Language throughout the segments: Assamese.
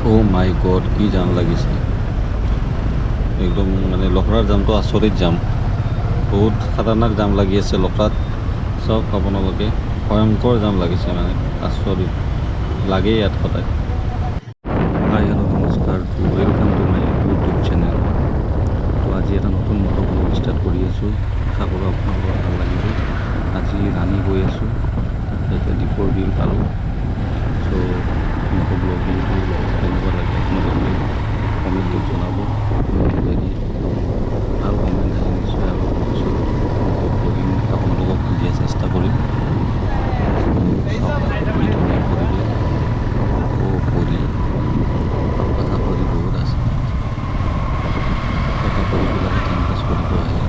Oh my god, কি জাম লাগিছে একদম মানে লখৰাৰ জামটো আচৰিত জাম বহুত খাতাৰনাক জাম লাগি আছে লখৰাত চাওক আপোনালোকে ভয়ংকৰ জাম লাগিছে মানে আচৰিত লাগে ইয়াত সদায় হাই হেল্ল' নমস্কাৰ to welcome to my YouTube channel তো আজি এটা নতুন মটো ব্লগ ষ্টাৰ্ট কৰি আছোঁ আশা কৰোঁ আপোনালোকৰ ভাল লাগিব আজি ৰাণী গৈ আছোঁ এতিয়া দীপৰ বিল পালোঁ চ' মটো ব্লগিংটো কেনেকুৱা লাগে আপোনালোকে কমেণ্টত জনাব যদি ভাল কমেণ্ট আহে নিশ্চয় আৰু কিছু মটো ব্লগিং আপোনালোকক দিয়া চেষ্টা কৰিম চাওক কি ধুনীয়া পৰিৱেশ পৰি কথা কৰি বহুত আছে কথা কৰিবিলাকে টাইম পাছ কৰিব আহে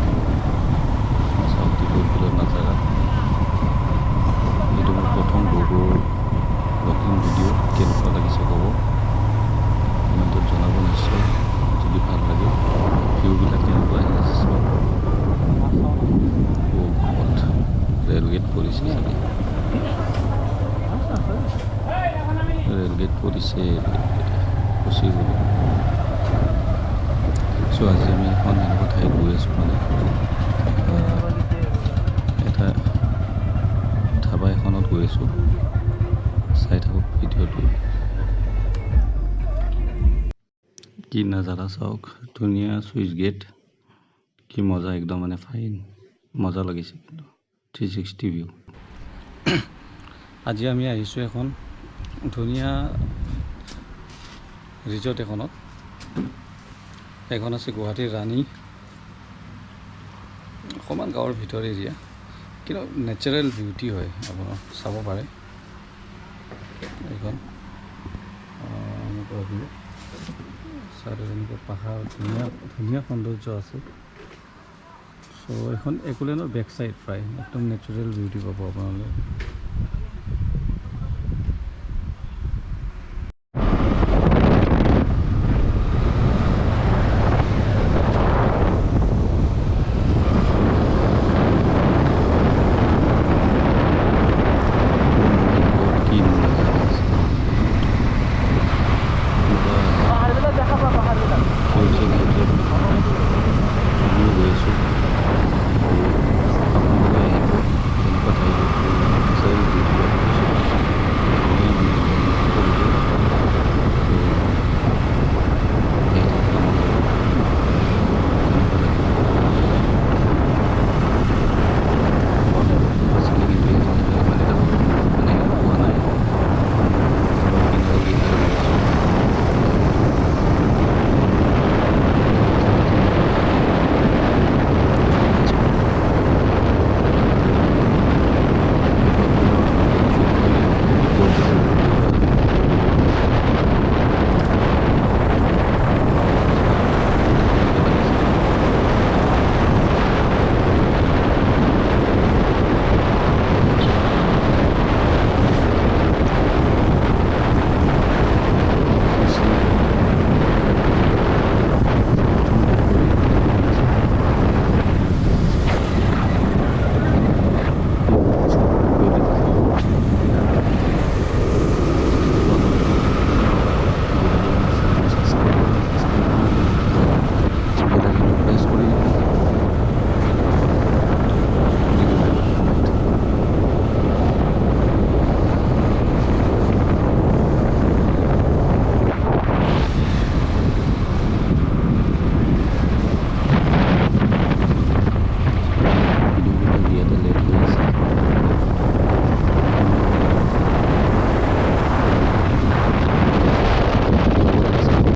চাওক দীপৰ বিলৰ নাজাৰা এইটো মোৰ প্ৰথম গগৌৰ ব্লগিং ভিডিঅ' কেনেকুৱা লাগিছে ক'ব কমেণ্টত জনাব নিশ্চয় যদি ভাল লাগে ভিউবিলাক কেনেকুৱা আহি আছে চাওক ৰেলগেট পৰিছে চাগে ৰেলগেট পৰিছে গুচি গ'লোঁ চ' আজি আমি এখন এনেকুৱা ঠাইত গৈ আছোঁ মানে এটা ধাবা এখনত গৈ আছোঁ চাই থাকক ভিডিঅ'টো কি নাজাৰা চাওক ধুনীয়া চুইচ গেট কি মজা একদম মানে ফাইন মজা লাগিছে কিন্তু 360 ভিউ আজি আমি আহিছোঁ এখন ধুনীয়া ৰিজৰ্ট এখনত এখন আছে গুৱাহাটীৰ ৰাণী অকণমান গাঁৱৰ ভিতৰ এৰিয়া কিন্তু নেচাৰেল বিউটি হয় আপোনাৰ চাব পাৰে এইখন এনেকুৱা ভিউ চাইডত এনেকুৱা পাহাৰ ধুনীয়া ধুনীয়া সৌন্দৰ্য আছে চ' এইখন একোলেণ্ডৰ বেক চাইড প্ৰায় একদম নেচাৰেল বিউটি পাব আপোনালোকে